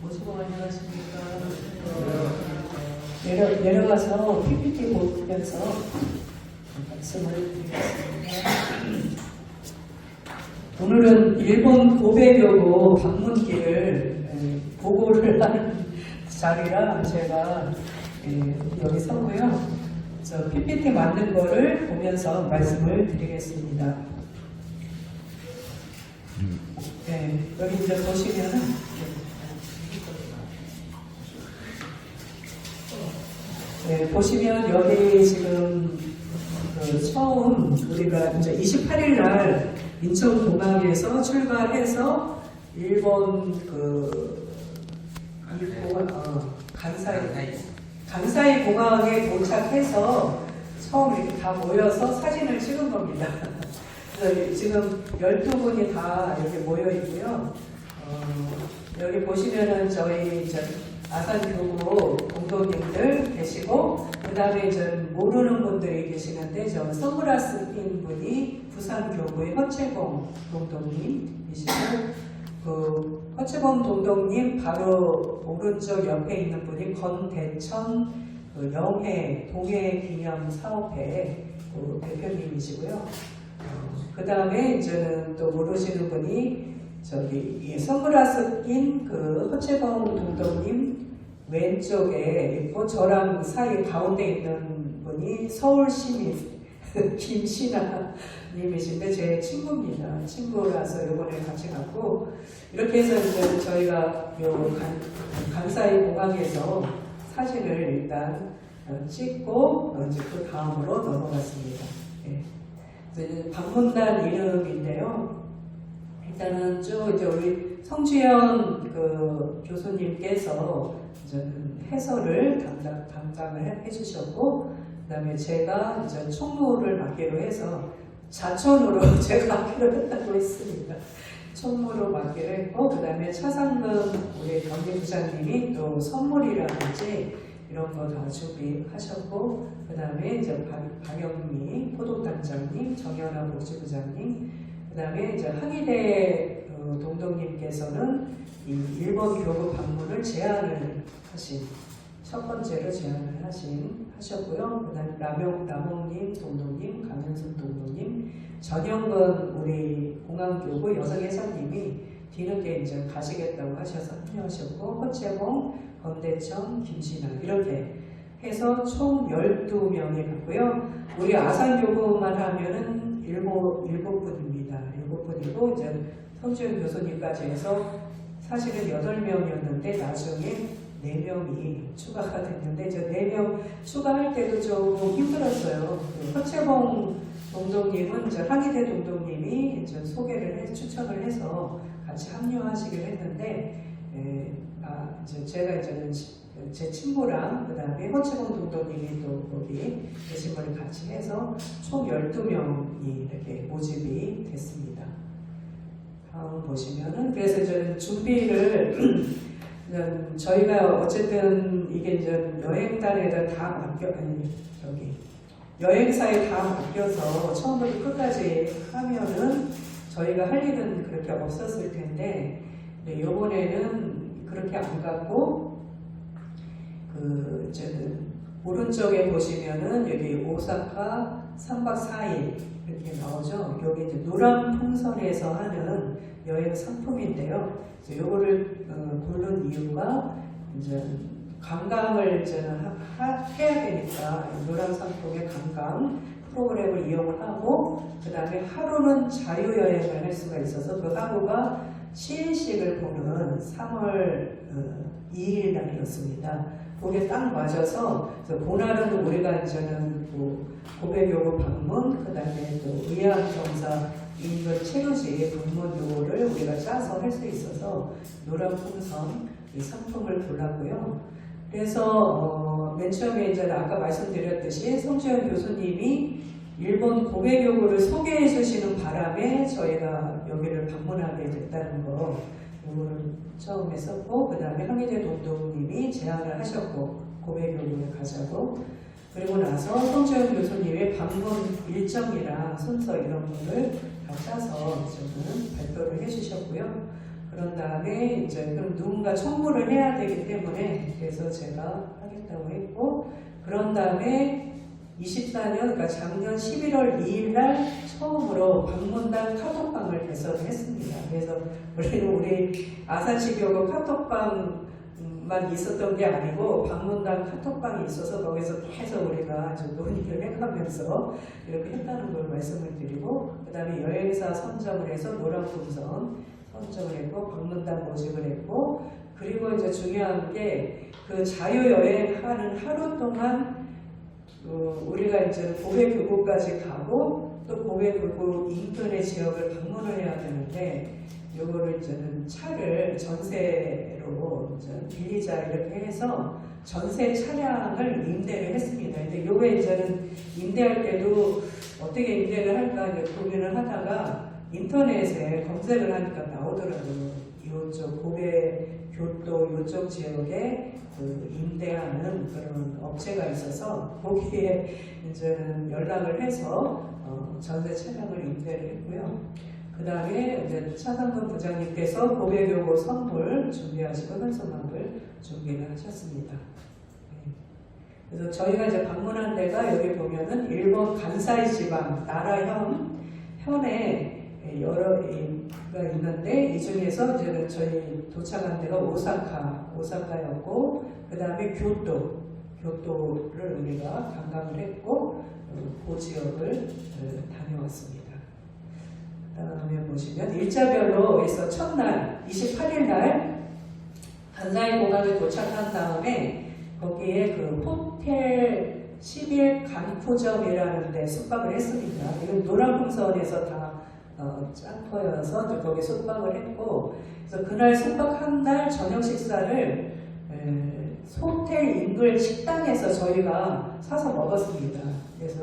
모시고 안녕하십니까. 내려가서 PPT 보면서 말씀을 드리겠습니다. 오늘은 일본 고베교구 방문길을 보고를 하는 자리라 제가 여기 서고요. 저 PPT 만든 거를 보면서 말씀을 드리겠습니다. 네, 여기 이제 보시면은 보시면 여기 지금 처음 우리가 이제 28일 날 인천공항에서 출발해서 일본 간사이 공항에 도착해서 처음 이렇게 다 모여서 사진을 찍은 겁니다. 그래서 지금 12분이 다 이렇게 모여 있고요. 여기 보시면은 저희 이제 아산교구 공동님들 계시고, 그 다음에 이제 모르는 분들이 계시는데, 저 선글라스 낀 분이 부산교구의 허채봉 동동님이시고, 그 허채봉 동동님 바로 오른쪽 옆에 있는 분이 건대천 영해 동해기념사업회 대표님이시고요. 그 다음에 이제는 또 모르시는 분이 저기 선글라스 낀 그 허채봉 동동님 왼쪽에 있고, 저랑 사이 가운데 있는 분이 서울시민 김신아 님이신데 제 친구입니다. 친구라서 이번에 같이 갔고, 이렇게 해서 이제 저희가 요 간사이 공항에서 사진을 일단 찍고 이제 그 다음으로 넘어갔습니다. 네. 이제 방문단 이름인데요. 일단은 쭉 이제 우리 성주현 그 교수님께서 이제 해설을 담당을 해주셨고, 그다음에 제가 이제 총무를 맡기로 해서 자천으로 제가 맡기로 했다고 했습니다. 총무로 맡기로 했고, 그다음에 차상근 우리 경제부장님이 또 선물이라든지 이런 거 다 준비하셨고, 그다음에 이제 박영미 포동단장님, 정연아 복지부장님, 그다음에 이제 항의대 동동님께서는 이 일본 교구 방문을 제안을 하신, 첫 번째로 제안을 하셨고요. 그다음에 남홍님 동동님, 강현순 동동님, 전영근 우리 공항교구 여성회장님이 뒤늦게 이제 가시겠다고 하셔서 합류하셨고, 허채봉, 건대천, 김신아 이렇게 해서 총 12명이 갔고요. 우리 아산교구만 하면은 7분입니다. 7분이고, 이제 성주현 교수님까지 해서 사실은 8명이었는데 나중에 4명이 추가가 됐는데, 저 4명 추가할 때도 조금 힘들었어요. 그 허채봉 동동님은 이제 항의대 동동님이 이제 추천을 해서 같이 합류하시기로 했는데, 이제 제가 이제는 제 친구랑 그 다음에 허채봉 동동님이 또 거기 계신 분을 같이 해서 총 12명이 이렇게 모집이 됐습니다. 다음 보시면은, 그래서 저는 준비를 저희가 어쨌든 이게 이제 여행단에다 다 여행사에 다 맡겨서 처음부터 끝까지 하면은 저희가 할 일은 그렇게 없었을 텐데, 이번에는 그렇게 안 갔고, 오른쪽에 보시면은 여기 오사카 3박 4일 이렇게 나오죠. 여기 이제 노란 풍선에서 하는 여행 상품인데요. 요거를 고른 이유가 이제 관광을 이제는 해야 되니까 노란 상품의 관광 프로그램을 이용을 하고, 그 다음에 하루는 자유여행을 할 수가 있어서 그 하루가 시인식을 보는 3월 2일 날이었습니다. 그게 딱 맞아서 본날은 우리가 이제는 고베교구 방문, 그 다음에 또 의학검사 인근 체류지 방문 요거를 우리가 짜서 할 수 있어서 노란 풍선 이 상품을 골랐고요. 그래서 맨 처음에 이제 아까 말씀드렸듯이 성주현 교수님이 일본 고베교구를 소개해 주시는 바람에 저희가 여기를 방문하게 됐다는 거, 이거를 처음 했었고, 그 다음에 항의대 동동님이 제안을 하셨고 고베교구에 가자고, 그리고 나서 성주현 교수님의 방문 일정이랑 순서 이런 거를 다 짜서 저는 발표를 해주셨고요. 그런 다음에 이제 그럼 누군가 청구를 해야 되기 때문에 그래서 제가 하겠다고 했고, 그런 다음에 24년, 그러니까 작년 11월 2일 날 처음으로 방문단 카톡방을 개설했습니다. 그래서 원래는 우리 아산시교구 카톡방만 있었던 게 아니고 방문단 카톡방이 있어서 거기서 계속 우리가 좀 논의를 해가면서 이렇게 했다는 걸 말씀을 드리고, 그 다음에 여행사 선정을 해서 노란풍선 선정을 했고, 방문단 모집을 했고, 그리고 이제 중요한 게 그 자유여행하는 하루 동안 우리가 이제 고베교구까지 가고 또 고베교구 인근의 지역을 방문을 해야 되는데, 요거를 이제는 차를 전세로 이제 빌리자 이렇게 해서 전세 차량을 임대를 했습니다. 근데 요게 이제는 임대할 때도 어떻게 임대를 할까 이제 고민을 하다가 인터넷에 검색을 하니까 나오더라고요. 이쪽 고베교도 이쪽 지역에 그 임대하는 그런 업체가 있어서 거기에 이제는 연락을 해서 전세 차량을 임대를 했고요. 그 다음에 이제 차상근 부장님께서 고베교구 선물 준비하시고 현수막을 준비를 하셨습니다. 그래서 저희가 이제 방문한 데가 여기 보면은 일본 간사이 지방 나라현에 여러 가 있는데, 이 중에서 이제 저희 도착한 데가 오사카였고, 그 다음에 교토를 우리가 관광을 했고, 그 지역을 다녀왔습니다. 그 다음에 보시면 일자별로 해서 첫날 28일 날 간사이 공항에 도착한 다음에 거기에 그 호텔 10일 간포점이라는 데 숙박을 했습니다. 이건 노란풍선에서 다 짱터여서 거기 숙박을 했고, 그래서 그날 숙박한 날 저녁 식사를 호텔 인근 식당에서 저희가 사서 먹었습니다. 그래서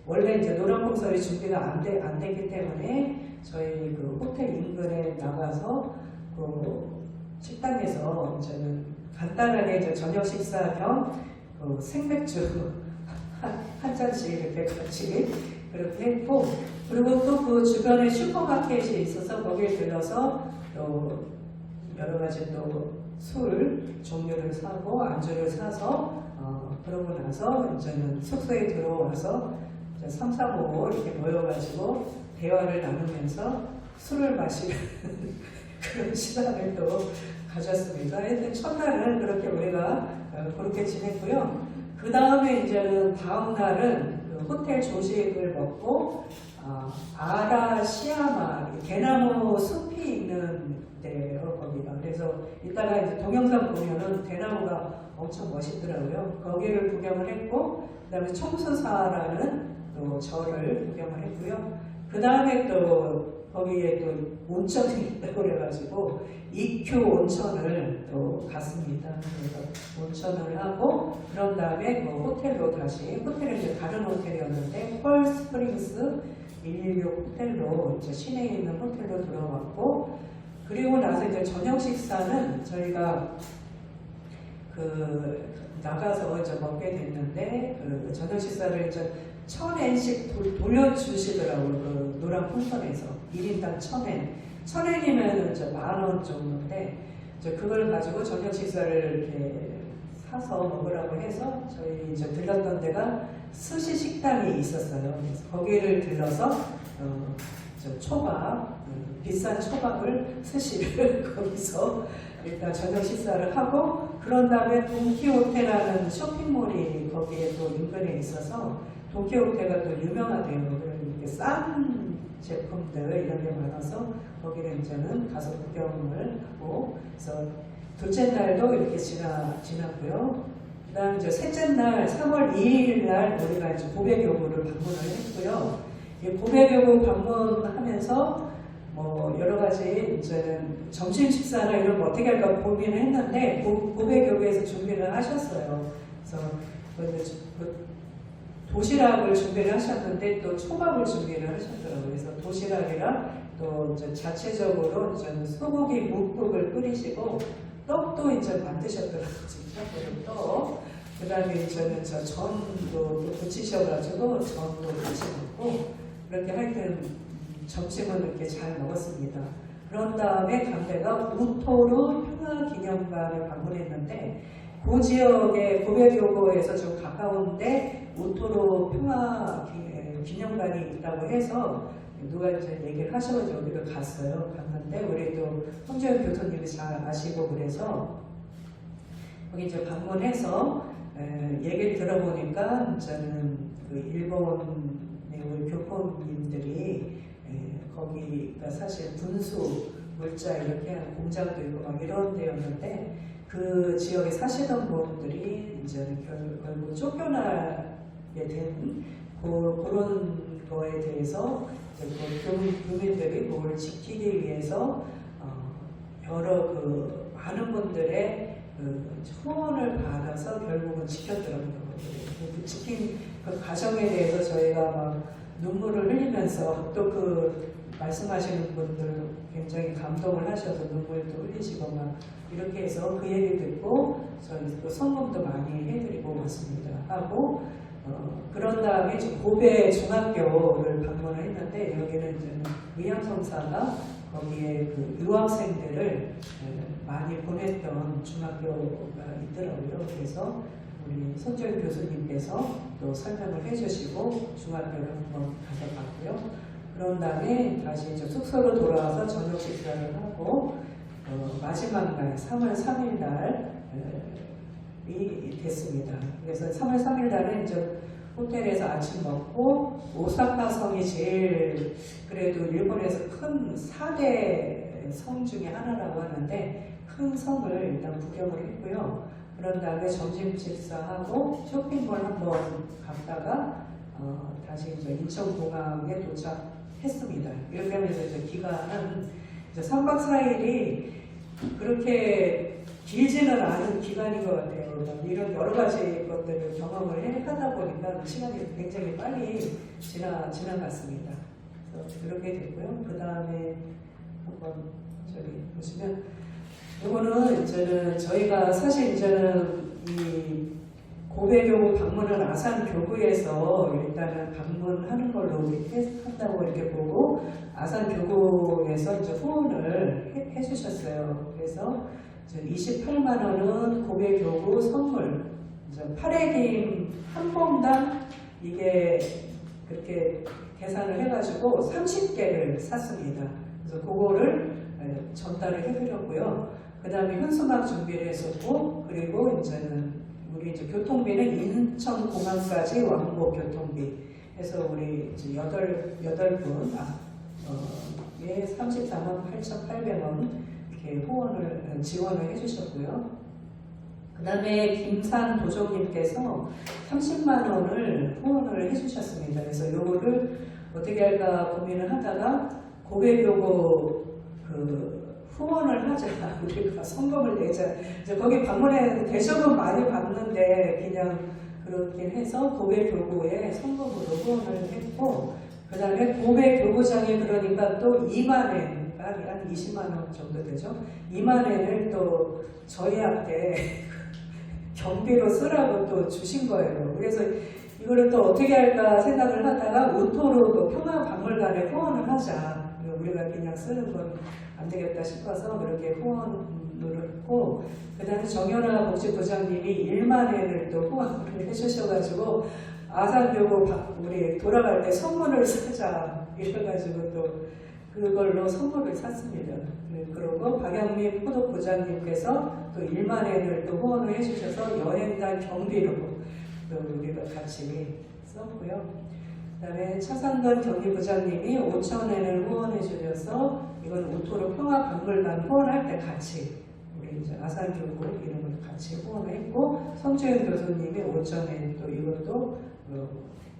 원래 이제 노란풍선이 준비가 안 됐기 때문에 저희 그 호텔 인근에 나가서 그 식당에서 이제는 간단하게 이제 저녁 식사 겸 생맥주 한 잔씩 이렇게 같이 그렇게 했고, 그리고 또 그 주변에 슈퍼마켓이 있어서 거기에 들러서 또 여러 가지 또 술 종류를 사고 안주를 사서 그러고 나서 이제는 숙소에 들어와서 3, 4, 5 이렇게 모여가지고 대화를 나누면서 술을 마시는 그런 시간을 또 가졌습니다. 하여튼 첫날은 그렇게 우리가 그렇게 지냈고요. 그 다음에 이제는 다음 날은 호텔 조식을 먹고 아라시야마 대나무 숲이 있는 데예요, 거기가. 그래서 이따가 이제 동영상 보면은 대나무가 엄청 멋있더라고요. 거기를 구경을 했고, 그다음에 청수사라는 또 절을 구경을 했고요. 그 다음에 또 거기에 또 온천이 있다고 그래가지고 이큐 온천을 또 갔습니다. 그래서 온천을 하고, 그런 다음에 그 호텔로 다시, 호텔은 이제 다른 호텔이었는데 펄스프링스 116 호텔로 이제 시내에 있는 호텔로 들어갔고, 그리고 나서 이제 저녁 식사는 저희가 그 나가서 이제 먹게 됐는데, 그 저녁 식사를 이제 1000엔씩 돌려주시더라고요. 그 노란 풍선에서 1인당 1000엔. 1000엔이면 이제 10,000원 정도인데, 이제 그걸 가지고 저녁 식사를 이렇게 사서 먹으라고 해서 저희 이제 들렀던 데가 스시 식당이 있었어요. 그래서 거기를 들러서 초밥, 비싼 초밥을 스시를 거기서 일단 저녁 식사를 하고, 그런 다음에 돈키호테라는 쇼핑몰이 거기에 또 인근에 있어서 돈키호테가 또 유명하대요. 이렇게 싼 제품들 이런 게 많아서 거기를 이제는 가서 구경을 하고, 그래서 둘째 날도 이렇게 지났고요. 그 다음 이제 셋째 날 3월 2일 날 우리가 이제 고베교구를 방문을 했고요. 이 고베교구 방문하면서 뭐 여러 가지 이제는 점심 식사나 이런 거 어떻게 할까 고민을 했는데 고베교구에서 준비를 하셨어요. 그래서 도시락을 준비를 하셨는데 또 초밥을 준비를 하셨더라고요. 그래서 도시락이랑 또 이제 자체적으로 이제 소고기 묵국을 끓이시고 떡도 이제 만드셨더라고요. 진짜 떡. 그 다음에 이제는 저 전도 부치셔가지고 전도 같이 먹고, 그렇게 하여튼 점심은 이렇게 잘 먹었습니다. 그런 다음에 강대가 우토르 평화기념관을 방문했는데 그 지역의 고베교고에서 좀 가까운데 우토르 평화기념관이 있다고 해서 누가 이제 얘기를 하셔가지고 여기를 갔어요. 갔는데 우리 또 홍재현 교수님이 잘 아시고 그래서 거기 이제 방문해서 얘기를 들어보니까 저는 그 일본의 우리 교포님들이 거기가 사실 분수 물자 이렇게 하는 공장도 있고 막 이런 데였는데 그 지역에 사시던 분들이 이제 결국 쫓겨나게 된 그런 거에 대해서 교민들이 그걸 지키기 위해서 여러 그 많은 분들의 후원을 받아서 결국은 지켰더라고요. 그 지킨 그 과정에 대해서 저희가 막 눈물을 흘리면서 또 그 말씀하시는 분들 굉장히 감동을 하셔서 눈물도 흘리시고 막 이렇게 해서 그 얘기 듣고 저희 또 성금도 많이 해드리고 왔습니다. 하고 그런 다음에 고베 중학교를 방문을 했는데 여기는 이제 의향성사가 거기에 그 유학생들을 많이 보냈던 중학교가 있더라고요. 그래서 우리 손재윤 교수님께서 또 설명을 해주시고 중학교를 한번 가져갔고요. 그런 다음에 다시 이제 숙소로 돌아와서 저녁 식사를 하고 마지막 날 3월 3일 날이 됐습니다. 그래서 3월 3일 날은 이제 호텔에서 아침 먹고 오사카 성이 제일 그래도 일본에서 큰 4대 성 중에 하나라고 하는데 큰 성을 일단 구경을 했고요. 그런 다음에 점심 식사하고 쇼핑몰 한번 갔다가 다시 이제 인천공항에 도착했습니다. 이렇게 하면서 이제 기간은 이제 3박 4일이 그렇게 길지는 않은 기간인 것 같아요. 이런 여러 가지 것들을 경험을 하다 보니까 시간이 굉장히 빨리 지나갔습니다. 그래서 그렇게 됐고요. 그 다음에 한번 저기 보시면 이거는 이제는 저희가 사실 이제는 이 고베교구 방문은 아산교구에서 일단은 방문하는 걸로 한다고 이렇게 보고 아산교구에서 이제 후원을 해주셨어요. 그래서 28만 원은 고베교구 선물, 파레김 한 봉당 이게 그렇게 계산을 해가지고 30개를 샀습니다. 그래서 그거를 전달을 해드렸고요. 그 다음에 현수막 준비를 했었고, 그리고 이제는 우리 이제 교통비는 인천공항까지 왕복 교통비 해서 우리 이제 8분, 예, 34만 8,800원 이렇게 지원을 해주셨고요. 그 다음에 김산 도정님께서 30만 원을 후원을 해주셨습니다. 그래서 요거를 어떻게 할까 고민을 하다가 고베교구 후원을 하자, 우리가 성금을 내자. 이제 거기 방문해 대접은 많이 받는데 그냥 그렇긴 해서 고베교구에 성금으로 후원을 했고, 그 다음에 고베교구장이 그러니까 또 2만 엔, 한 20만 원 정도 되죠. 2만 엔을 또 저희한테 경비로 쓰라고 또 주신 거예요. 그래서 이거를 또 어떻게 할까 생각을 하다가 우토르 평화박물관에 후원을 하자. 우리가 그냥 쓰는 건 안 되겠다 싶어서 그렇게 후원을 했고, 그 다음에 정연아 복지부장님이 1만 엔을 또 후원을 해주셔가지고 아산교구 우리 돌아갈 때 선물을 사자 이래가지고 또 그걸로 선물을 샀습니다. 그리고 박영민 포도부장님께서 또 1만 엔을 또 후원을 해주셔서 여행단 경비로 또 우리가 같이 썼고요. 그 다음에 차상건 경리부장님이 5,000엔을 후원해 주셔서 이건 우토르 평화박물관 후원할 때 같이 우리 이제 아산교구 이름을 같이 후원을 했고, 성주현 교수님이 5,000엔 또 이것도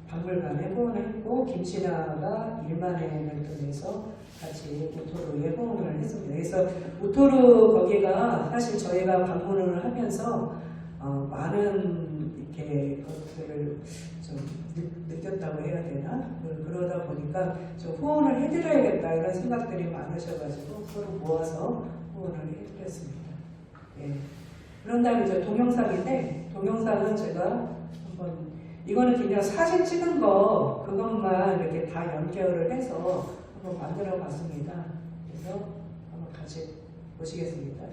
박물관에 후원을 했고, 김신아가 1만 엔을 또 내서 같이 우토르에 후원을 했습니다. 그래서 우토르 거기가 사실 저희가 방문을 하면서 많은 이렇게 것들을 좀 느꼈다고 해야 되나? 그러다 보니까 좀 후원을 해드려야겠다 이런 생각들이 많으셔가지고 서로 모아서 후원을 해드렸습니다. 예. 그런 다음에 이제 동영상인데, 동영상은 제가 한번 이거는 그냥 사진 찍은 거 그것만 이렇게 다 연결을 해서 한번 만들어 봤습니다. 그래서 같이 보시겠습니다.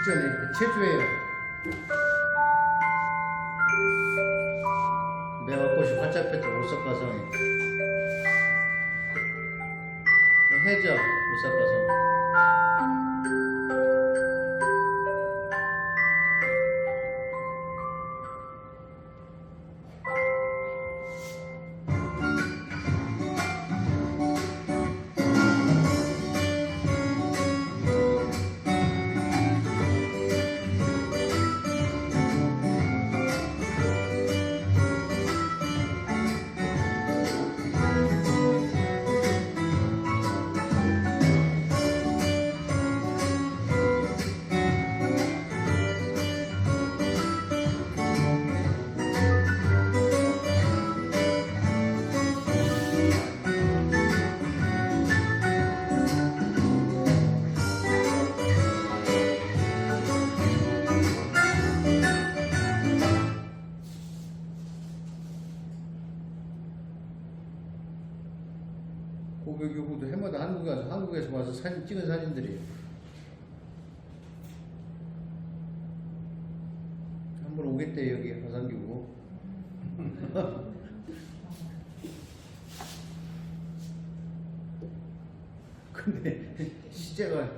직전에 체조해요. 내가 꽃이 활짝 폈죠. 오사카성에 해죠. 오사카성. 고백 요구도 해마다 한국에서 와서 사진 찍은 사진들이 한번 오겠대. 여기 화산기구. 근데 시제가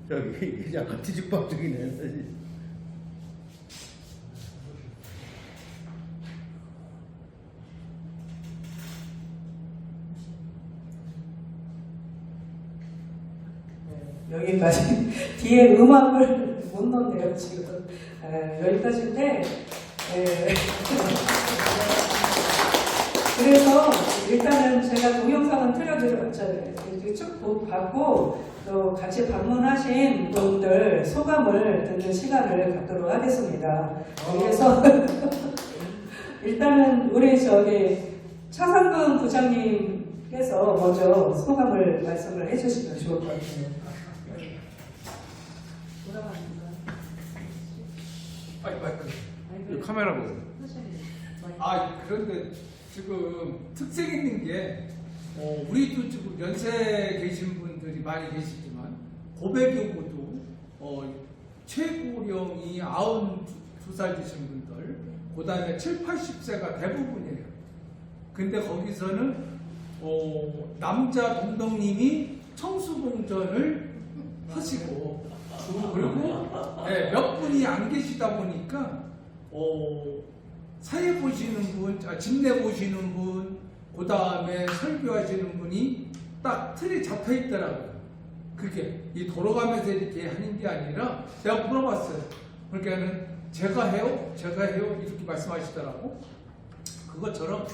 저기 약간 뒤죽박죽이네. 여기까지. 뒤에 음악을 못 넣네요 지금. 여기까지인데 그래서 일단은 제가 동영상은 틀어드렸잖아요. 쭉 봤고 또 같이 방문하신 분들 소감을 듣는 시간을 갖도록 하겠습니다. 그래서 일단은 우리 저기 차상근 부장님께서 먼저 소감을 말씀을 해주시면 좋을 것 같아요. 카메라 보고. 그런데 지금 특색 있는 게 우리도 지금 연세 계신 분들이 많이 계시지만 고백요구도 최고령이 92살 되신 분들, 그 다음에 7, 80세가 대부분이에요. 근데 거기서는 남자 동동님이 청수공전을 하시고 그리고 몇 분이 안 계시다 보니까 사회 보시는 분, 집내 보시는 분, 그 다음에 설교하시는 분이 딱 틀이 잡혀 있더라고요. 그게 이 돌아가면서 이렇게 하는 게 아니라 제가 물어봤어요. 그러니까는 제가 해요 이렇게 말씀하시더라고. 그것처럼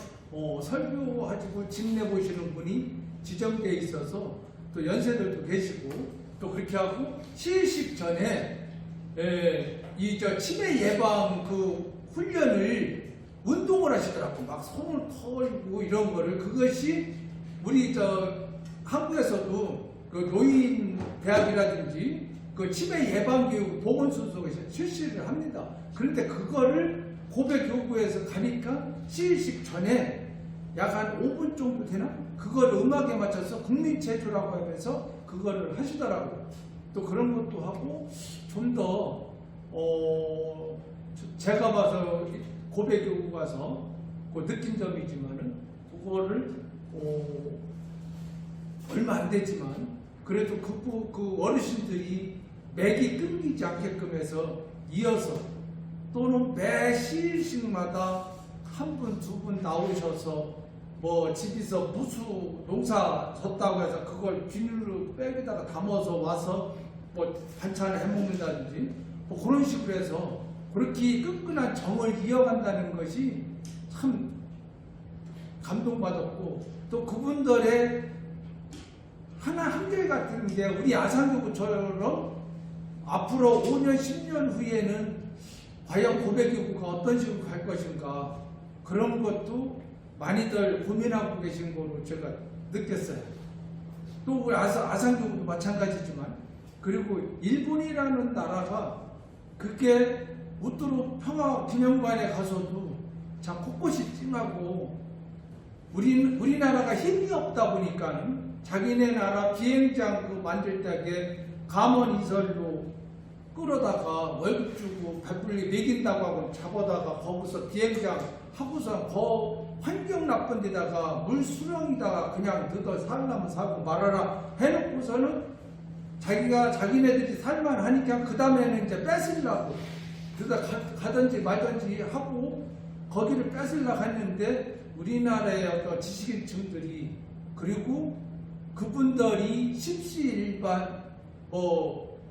설교하시고 집내 보시는 분이 지정되어 있어서 또 연세들도 계시고 또 그렇게 하고 시식 전에 치매 예방 그 훈련을 운동을 하시더라고. 막 손을 털고 이런 거를. 그것이 우리 한국에서도 그 노인 대학이라든지 그 치매 예방 교육 보건소속에서 실시를 합니다. 그런데 그거를 고백교구에서 가니까 시식 전에 약 한 5분 정도 되나? 그걸 음악에 맞춰서 국민체조라고 하면서 그거를 하시더라고요. 또 그런 것도 하고 좀 더 제가 봐서 고백교구 가서 그 느낀 점이지만은 그거를 얼마 안 되지만 그래도 그 어르신들이 맥이 끊기지 않게끔 해서 이어서 또는 매 시일씩마다 한 분, 두 분 나오셔서 뭐 집에서 무수 농사 졌다고 해서 그걸 비닐로 백에다가 담아서 와서 뭐 반찬을 해먹는다든지 뭐 그런 식으로 해서 그렇게 끈끈한 정을 이어간다는 것이 참 감동받았고 또 그분들의 하나 한결 같은 게 우리 아산교구처럼 앞으로 5년, 10년 후에는 과연 고백교구가 어떤 식으로 갈 것인가 그런 것도 많이들 고민하고 계신 걸로 제가 느꼈어요. 또 우리 아산교구도 마찬가지지만 그리고 일본이라는 나라가 그게 우뚜루 평화기념관에 가서도 참 곳곳이 찡하고 우리나라가 힘이 없다 보니까는 자기네 나라 비행장 그 만들 때에 감원 이설로 끌어다가 월급 주고 배불리 먹인다고 하고 잡아다가 거기서 비행장 하고서 환경 나쁜 데다가 물 수렁에다가 그냥 넣어 살라면 살고 말아라 해놓고서는 자기네들이 살만하니까 그 다음에는 이제 뺏으려고 그러다 가든지 말든지 하고 거기를 뺏으려고 했는데 우리나라의 어떤 지식인층들이 그리고 그분들이 십시일반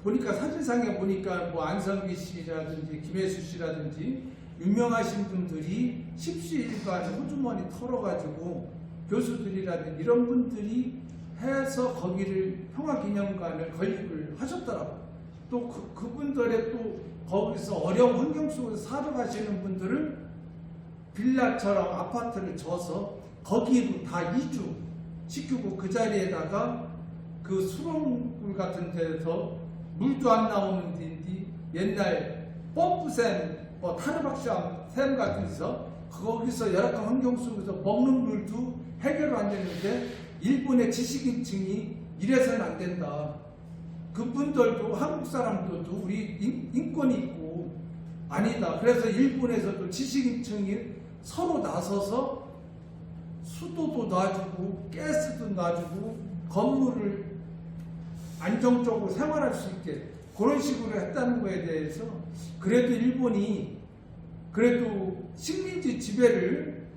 보니까 사진상에 보니까 뭐 안성기 씨라든지 김혜수 씨라든지 유명하신 분들이 십시일반 호주머니 털어가지고 교수들이라든지 이런 분들이 해서 거기를 평화기념관을 건립을 하셨더라고요. 또 그분들의 또 거기서 어려운 환경 속에서 살아가시는 분들을 빌라처럼 아파트를 져서 거기로 다 이주 시키고 그 자리에다가 그 수렁굴 같은 데서 물도 안 나오는 데인데 옛날 펌프샘 타르박샴 같은 데서 거기서 열악한 환경 속에서 먹는 물도 해결 안 되는데 일본의 지식인층이 이래서는 안 된다. 그분들도 한국 사람들도 우리 인권이 있고 아니다. 그래서 일본에서도 지식인층이 서로 나서서 수도도 놔주고 가스도 놔주고 건물을 안정적으로 생활할 수 있게 그런 식으로 했다는 거에 대해서 그래도 일본이 그래도 식민지 지배를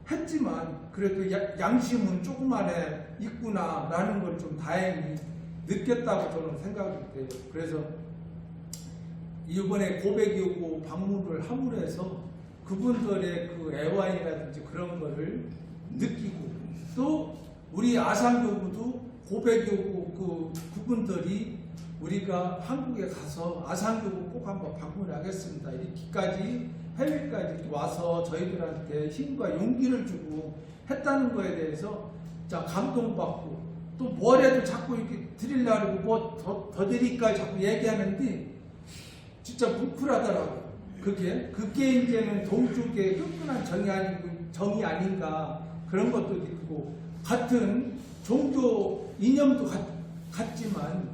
했지만 그래도 양심은 조그만에 있구나라는 걸 좀 다행히 느꼈다고 저는 생각이 돼요. 그래서 이번에 고백이 오고 방문을 함으로 해서 그분들의 그 애환이라든지 그런 거를 느끼고 또 우리 아산교구도 고백이 오고 그분들이 우리가 한국에 가서 아산교구 꼭 한번 방문하겠습니다. 이렇게까지 해외까지 와서 저희들한테 힘과 용기를 주고 했다는 거에 대해서 자 감동받고 또 뭐래도 자꾸 이렇게 드리려고 뭐 더 드릴까 자꾸 얘기하는데 진짜 뭉클하더라고요. 그게 이제는 동쪽의 끈끈한 정이 아닌가 그런 것도 있고 같은 종교 이념도 같지만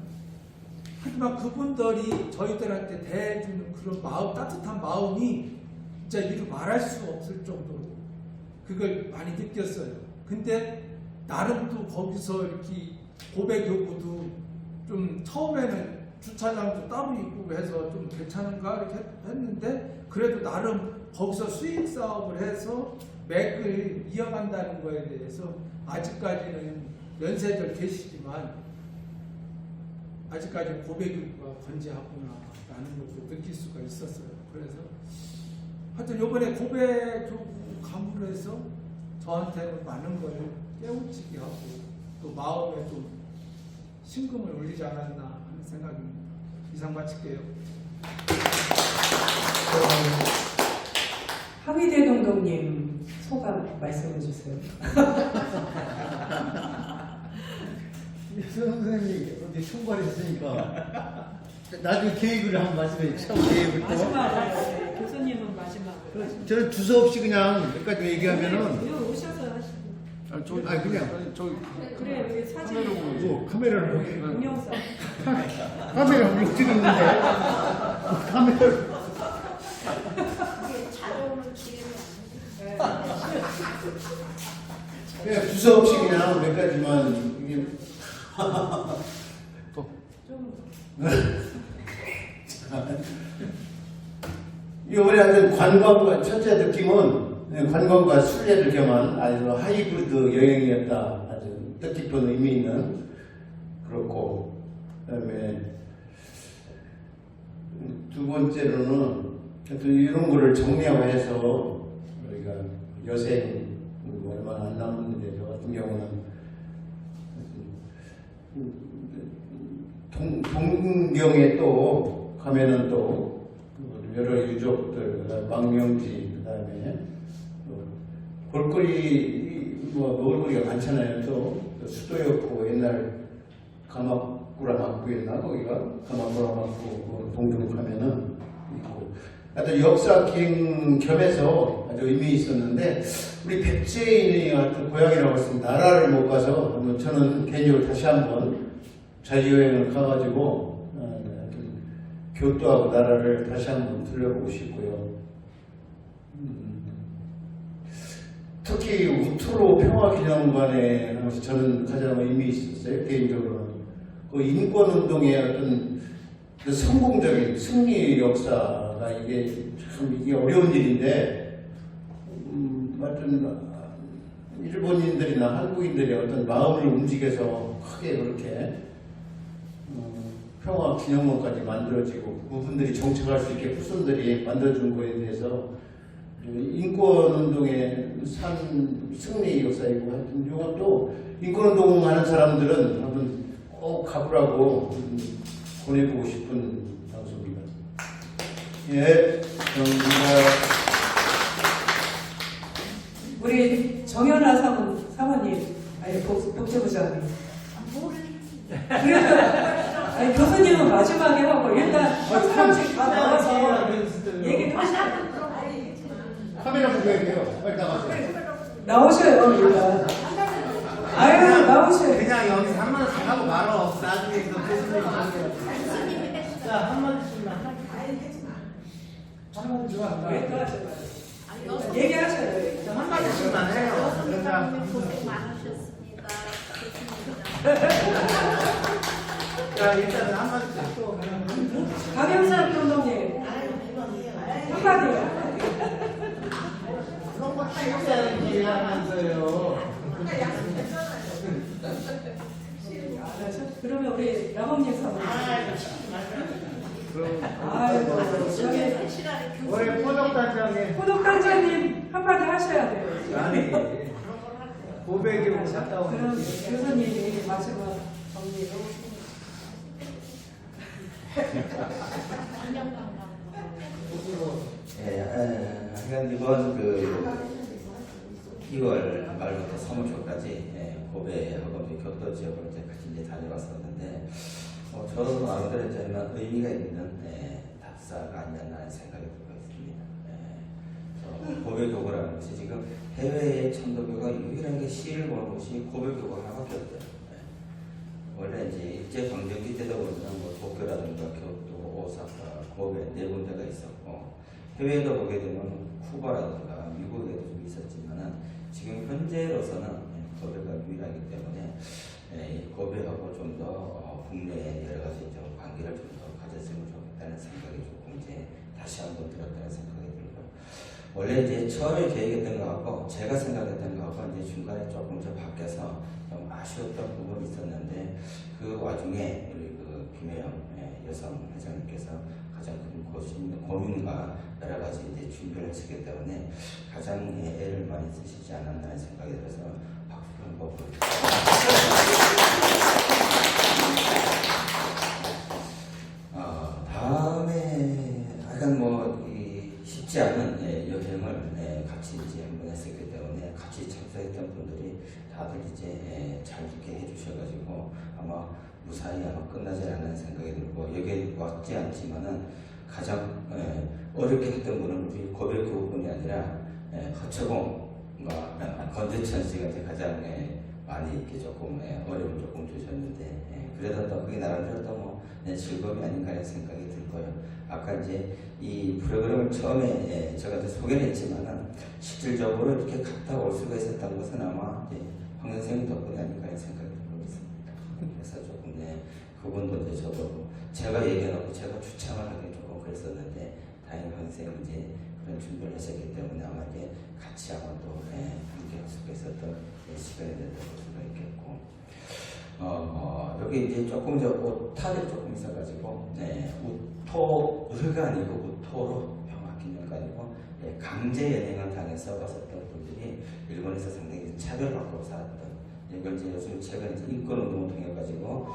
하지만 그분들이 저희들한테 대해주는 그런 마음 따뜻한 마음이 진짜 이루 말할 수 없을 정도로 그걸 많이 느꼈어요. 근데 나름 또 거기서 이렇게 고백 요구도 좀 처음에는 주차장도 따로 있고 해서 좀 괜찮은가 이렇게 했는데 그래도 나름 거기서 수익 사업을 해서 맥을 이어간다는 거에 대해서 아직까지는 연세들 계시지만 아직까지 고백 요구가 건재하구나라는 것도 느낄 수가 있었어요. 그래서 하여튼 요번에 고백 요구 강구해서 저한테는 많은 걸 깨우치게 하고 또 마음에 좀 심금을 울리지 않았나 하는 생각입니다. 이상 마칠게요. 하미대 동동님 소감 말씀해 주세요. 선생님이 어디 총괄했으니까 나중에 계획을 한번 말씀해 주세요. 계획을 또. 마지막으로 교수님은 마지막으로 저는 두서없이 그냥 여기까지 얘기하면은 여기 오셔서 하시고 그냥 그래 여기 사진 뭐 카메라를 보고 동영상 카메라 보고 찍었는데 카메라를 이게 자료는 기회는 그냥 두서없이 그냥 몇 가지만 이게 좀 이번에 하여튼 관광과 첫째 느낌은 관광과 순례를 겸한 아주 하이브리드 여행이었다. 아주 뜻깊은 의미 있는 그렇고 그다음에 두 번째로는 하여튼 이런 거를 정리화해서 우리가 여생 얼마 안 남았는데 저 같은 경우는 동경에 또 가면은 또 여러 유적들, 망명지, 그다음에 볼거리 뭐 먹을 거리가 많잖아요. 또 수도였고 옛날 가마쿠라 막구였나 거기가 가마쿠라 막구 뭐 동경 가면은 있고 하여튼 역사 기행 겸해서 아주 의미 있었는데 우리 백제인의 하여튼 고향이라고 했습니다. 나라를 못 가서 한번 저는 개인적으로 다시 한번 자유여행을 가가지고 교토하고 나라를 다시 한번 들려보고 싶고요. 특히 우투로 평화기념관에 저는 가장 의미 있었어요. 개인적으로는 그 인권운동의 어떤 그 성공적인 승리 역사가 이게 참 이게 어려운 일인데 하여튼 일본인들이나 한국인들이 어떤 마음을 움직여서 크게 그렇게 평화 기념관까지 만들어지고 그분들이 정착할 수 있게 후손들이 만들어준 거에 대해서 인권운동의 승리 역사이고 하여튼 이것도 인권운동 하는 사람들은 한번 꼭 가보라고 보내보고 싶은 장소입니다. 예, 감사합니다. 우리 정연아 사모님, 아니 복지부장님. 그래도 아니 교수님은 마지막에 하고 일단 한 사람씩 다 나와서 얘기를 하시고 카메라 보고 얘기해요. 빨리 나가세요. 나오셔요 일단. 아유 나오셔요. 그냥 여기서 한 마디씩 하고 말어. 나중에 그 교수님 하세요. 자, 한 마디씩만. 왜 또 하셔요? 얘기하셔요. 한 마디씩만 해요. 그러자. 고생 많으셨습니다. 자, 일단은 한 마디씩 또. 강영선 감독님 한마디. 그런 거 타육사는 이해하면서요. 그러면 우리 라범님 사모님. 그럼. 아이고 저기 올해 포덕단장에. 포독단장님 한마디 하셔야 돼요. 아니, 고백이 갔다 그럼 오는. 교수님이 마지막 정리로. 하여간 이번 그 2월 말부터 3월 초까지 고베하고 교토 지역으로 같이 다녀왔었는데 저도 나름대로 저는 의미가 있는 답사가 아니었나 하는 생각이 들고 있습니다. 고베 교구라는 것이 지금 해외의 천도교가 유일하게 시를 보는 곳이 고베 교구 하나밖에 없대요. 원래 이제 일제 강점기 때다 보니까 뭐 도쿄라든가 교토, 오사카, 고베 네 군데가 있었고 해외에도 보게 되면 쿠바라든가 미국에도 좀 있었지만은 지금 현재로서는 고베가 유일하기 때문에 고베하고 좀 더 국내에 여러 가지 좀 관계를 좀 더 가졌으면 좋겠다는 생각이 조금 이제 다시 한번 들었다는 생각이 들고요. 원래 이제 처음에 계획했던 거하고 제가 생각했던 거하고 이제 중간에 조금 더 바뀌어서 좀 아쉬웠던 부분이 있었는데 그 와중에 우리 그 김혜영 여성 회장님께서 가장 큰 고민과 여러 가지 이제 준비를 하시기 때문에 가장 애를 많이 쓰시지 않았나 하는 생각이 들어서 박수를 한번 다음에 약간 쉽지 않은 여행을 같이 이제 한번 했었기 때문에 같이 참석했던 분들이 다들 이제 잘 듣게 해주셔가지고 아마 무사히 아마 끝나지 않는 생각이 들고 여기에 왔지 않지만은 가장 어렵게 했던 분은 우리 고백교육뿐이 아니라 허처공과 건재천 씨가 이제 가장 많이 이렇게 조금 어려움을 조금 주셨는데 그래도 또 그게 나름대로 또 즐거움이 아닌가 하는 생각이 들고요. 아까 이제 이 프로그램을 처음에 제가 이제 소개를 했지만은 실질적으로 이렇게 갔다 올 수가 있었던 것은 아마 이제 황 선생님 덕분이 아닌가 하는 생각이 들고 있습니다. 그래서 조금 그분도 이제 저도 제가 얘기해놓고 제가 추천을 하기 조금 그랬었는데 다행히 황 선생님 이제 그런 준비를 하셨기 때문에 아마 이제 같이 아마 또 함께 할 수가 있었던 시간이 됐다고 볼 수가 있겠고 여기 이제 조금 이제 오탈이 조금 있어가지고 우토가 아니고 우토로 명확히가 아니고 강제 연행을 당해서 왔었던 분들이 일본에서 상당히 차별받고 살았던 이걸 이제 요즘 최근 이제 인권 운동을 통해 가지고